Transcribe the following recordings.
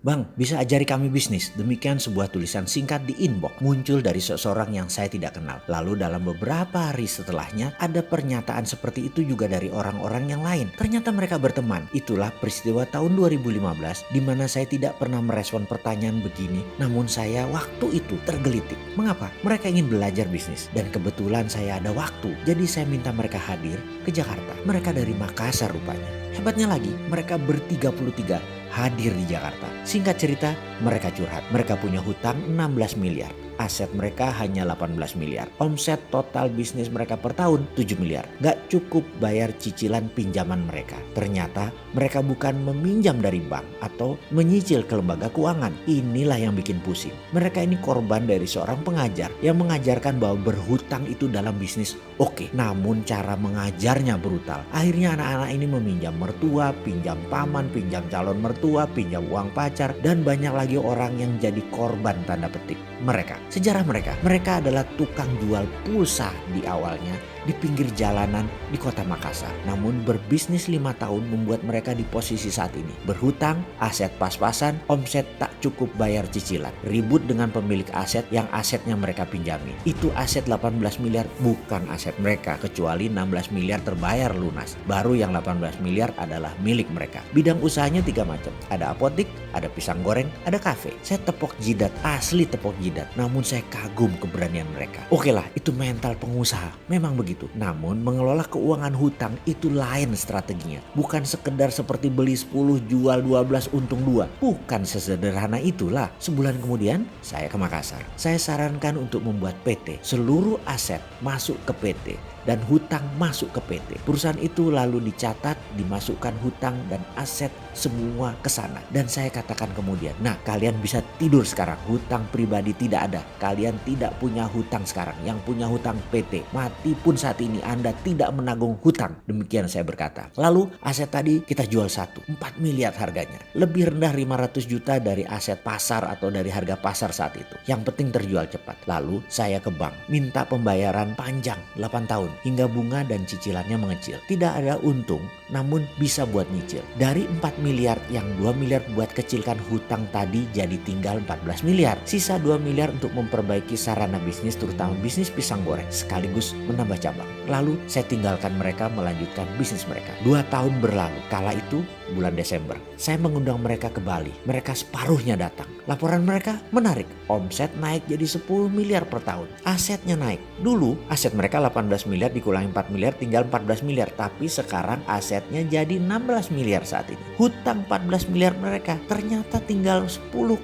"Bang, bisa ajari kami bisnis?" Demikian sebuah tulisan singkat di inbox muncul dari seseorang yang saya tidak kenal. Lalu dalam beberapa hari setelahnya ada pernyataan seperti itu juga dari orang-orang yang lain. Ternyata mereka berteman. Itulah peristiwa tahun 2015 di mana saya tidak pernah merespon pertanyaan begini. Namun saya waktu itu tergelitik. Mengapa? Mereka ingin belajar bisnis dan kebetulan saya ada waktu. Jadi saya minta mereka hadir ke Jakarta. Mereka dari Makassar rupanya. Hebatnya lagi, mereka ber-33 hadir di Jakarta. Singkat cerita, mereka curhat. Mereka punya hutang 16 miliar. Aset mereka hanya 18 miliar. Omset total bisnis mereka per tahun 7 miliar. Gak cukup bayar cicilan pinjaman mereka. Ternyata mereka bukan meminjam dari bank atau menyicil ke lembaga keuangan. Inilah yang bikin pusing. Mereka ini korban dari seorang pengajar yang mengajarkan bahwa berhutang itu dalam bisnis oke. Namun cara mengajarnya brutal. Akhirnya anak-anak ini meminjam mertua, pinjam paman, pinjam calon mertua, pinjam uang pacar, dan banyak lagi orang yang jadi korban tanda petik mereka. Sejarah mereka adalah tukang jual pulsa di awalnya di pinggir jalanan di kota Makassar. Namun berbisnis 5 tahun membuat mereka di posisi saat ini. Berhutang, aset pas-pasan, omset tak cukup bayar cicilan. Ribut dengan pemilik aset yang asetnya mereka pinjami. Itu aset 18 miliar bukan aset mereka kecuali 16 miliar terbayar lunas. Baru yang 18 miliar adalah milik mereka. Bidang usahanya 3 macam. Ada apotik, ada pisang goreng, ada kafe. Saya tepok jidat, asli tepok jidat. Namun saya kagum keberanian mereka. Oke lah, itu mental pengusaha. Memang begitu. Namun mengelola keuangan hutang itu lain strateginya. Bukan sekedar seperti beli 10 jual 12 untung 2. Bukan sesederhana itulah. Sebulan kemudian saya ke Makassar. Saya sarankan untuk membuat PT. Seluruh aset masuk ke PT dan hutang masuk ke PT. Perusahaan itu lalu dicatat, dimasukkan hutang dan aset semua ke sana. Dan saya katakan kemudian, nah kalian bisa tidur sekarang. Hutang pribadi tidak ada. Kalian tidak punya hutang sekarang. Yang punya hutang PT. Mati pun saat ini Anda tidak menanggung hutang. Demikian saya berkata. Lalu aset tadi kita jual 4 miliar harganya. Lebih rendah 500 juta dari aset pasar atau dari harga pasar saat itu. Yang penting terjual cepat. Lalu saya ke bank. Minta pembayaran panjang 8 tahun. Hingga bunga dan cicilannya mengecil. Tidak ada untung namun bisa buat nyicil. Dari 4 miliar yang 2 miliar buat kecilkan hutang tadi jadi tinggal 14 miliar. Sisa 2 miliar untuk memperbaiki sarana bisnis terutama bisnis pisang goreng sekaligus menambah cabang. Lalu saya tinggalkan mereka melanjutkan bisnis mereka. 2 tahun berlalu. Kala itu bulan Desember. Saya mengundang mereka ke Bali. Mereka separuhnya datang. Laporan mereka menarik. Omset naik jadi 10 miliar per tahun. Asetnya naik. Dulu aset mereka 18 miliar dikurangi 4 miliar tinggal 14 miliar. Tapi sekarang asetnya jadi 16 miliar saat ini. Hutang 14 miliar mereka ternyata tinggal 10,5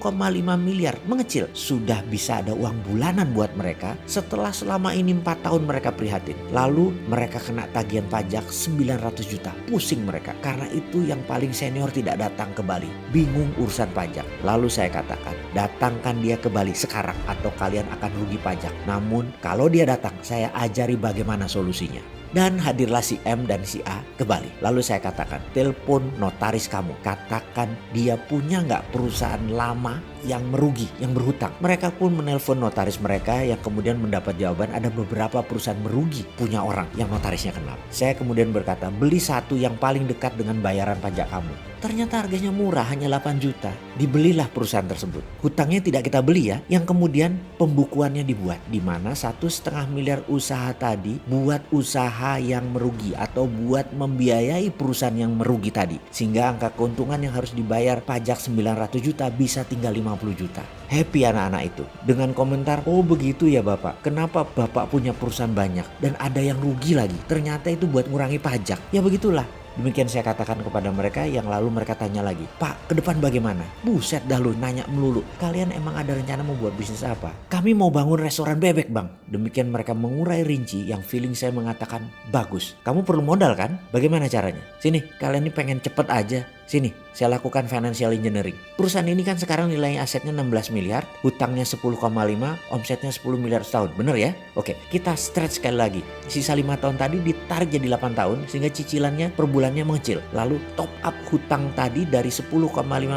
miliar. Mengecil. Sudah bisa ada uang bulanan buat mereka setelah selama ini 4 tahun mereka prihatin. Lalu mereka kena tagihan pajak 900 juta. Pusing mereka. Karena itu yang paling senior tidak datang ke Bali. Bingung urusan pajak. Lalu saya katakan, datangkan dia ke Bali sekarang atau kalian akan rugi pajak. Namun kalau dia datang, saya ajari bagaimana solusinya. Dan hadirlah si M dan si A ke Bali. Lalu saya katakan, telepon notaris kamu. Katakan dia punya nggak perusahaan lama yang merugi, yang berhutang. Mereka pun menelpon notaris mereka yang kemudian mendapat jawaban ada beberapa perusahaan merugi punya orang yang notarisnya kenal. Saya kemudian berkata, beli satu yang paling dekat dengan bayaran pajak kamu. Ternyata harganya murah, hanya 8 juta. Dibelilah perusahaan tersebut. Hutangnya tidak kita beli ya, yang kemudian pembukuannya dibuat. Di mana 1,5 miliar usaha tadi buat usaha yang merugi atau buat membiayai perusahaan yang merugi tadi. Sehingga angka keuntungan yang harus dibayar pajak 900 juta bisa tinggal 50 juta. Happy anak-anak itu. Dengan komentar, oh begitu ya Bapak. Kenapa Bapak punya perusahaan banyak dan ada yang rugi lagi? Ternyata itu buat ngurangi pajak. Ya begitulah. Demikian saya katakan kepada mereka yang lalu mereka tanya lagi, Pak ke depan bagaimana? Buset dah lu nanya melulu. Kalian emang ada rencana mau buat bisnis apa? Kami mau bangun restoran bebek bang. Demikian mereka mengurai rinci yang feeling saya mengatakan bagus. Kamu perlu modal kan? Bagaimana caranya? Sini kalian ini pengen cepet aja. Sini saya lakukan financial engineering. Perusahaan ini kan sekarang nilai asetnya 16 miliar. Hutangnya 10,5. Omsetnya 10 miliar setahun. Bener ya? Oke kita stretch sekali lagi. Sisa 5 tahun tadi ditarik jadi 8 tahun. Sehingga cicilannya per bulannya mengecil. Lalu top up hutang tadi dari 10,5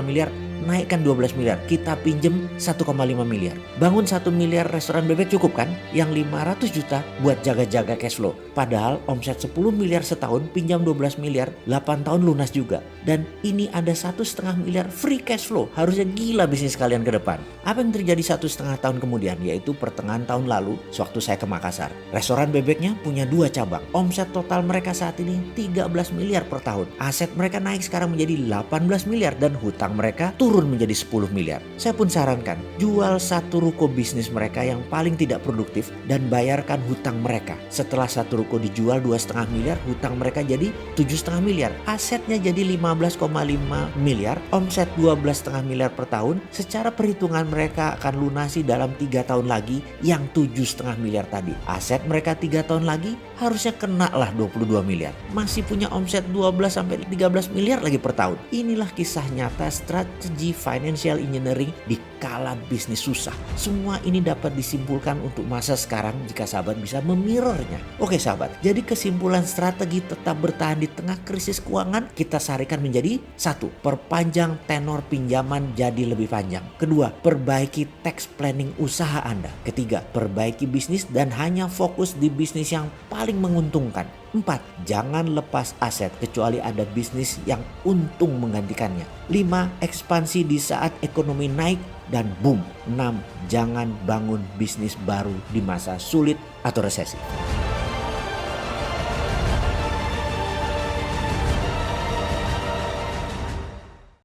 miliar naikkan 12 miliar, kita pinjem 1,5 miliar. Bangun 1 miliar restoran bebek cukup kan? Yang 500 juta buat jaga-jaga cash flow. Padahal omset 10 miliar setahun, pinjam 12 miliar, 8 tahun lunas juga. Dan ini ada 1,5 miliar free cash flow. Harusnya gila bisnis kalian ke depan. Apa yang terjadi 1,5 tahun kemudian? Yaitu pertengahan tahun lalu, sewaktu saya ke Makassar. Restoran bebeknya punya 2 cabang. Omset total mereka saat ini 13 miliar per tahun. Aset mereka naik sekarang menjadi 18 miliar dan hutang mereka turun menjadi 10 miliar. Saya pun sarankan, jual satu ruko bisnis mereka yang paling tidak produktif dan bayarkan hutang mereka. Setelah satu ruko dijual 2,5 miliar, hutang mereka jadi 7,5 miliar. Asetnya jadi 15,5 miliar, omset 12,5 miliar per tahun. Secara perhitungan mereka akan lunasi dalam 3 tahun lagi yang 7,5 miliar tadi. Aset mereka 3 tahun lagi harusnya kena lah 22 miliar. Masih punya omset 12 sampai 13 miliar lagi per tahun. Inilah kisah nyata strategi financial engineering di kala bisnis susah. Semua ini dapat disimpulkan untuk masa sekarang jika sahabat bisa memirrornya. Oke sahabat, jadi kesimpulan strategi tetap bertahan di tengah krisis keuangan kita sarikan menjadi 1. Perpanjang tenor pinjaman jadi lebih panjang. 2. Perbaiki tax planning usaha Anda. 3. Perbaiki bisnis dan hanya fokus di bisnis yang paling menguntungkan. 4. Jangan lepas aset kecuali ada bisnis yang untung menggantikannya. 5. Ekspansi di saat ekonomi naik dan boom. 6. Jangan bangun bisnis baru di masa sulit atau resesi.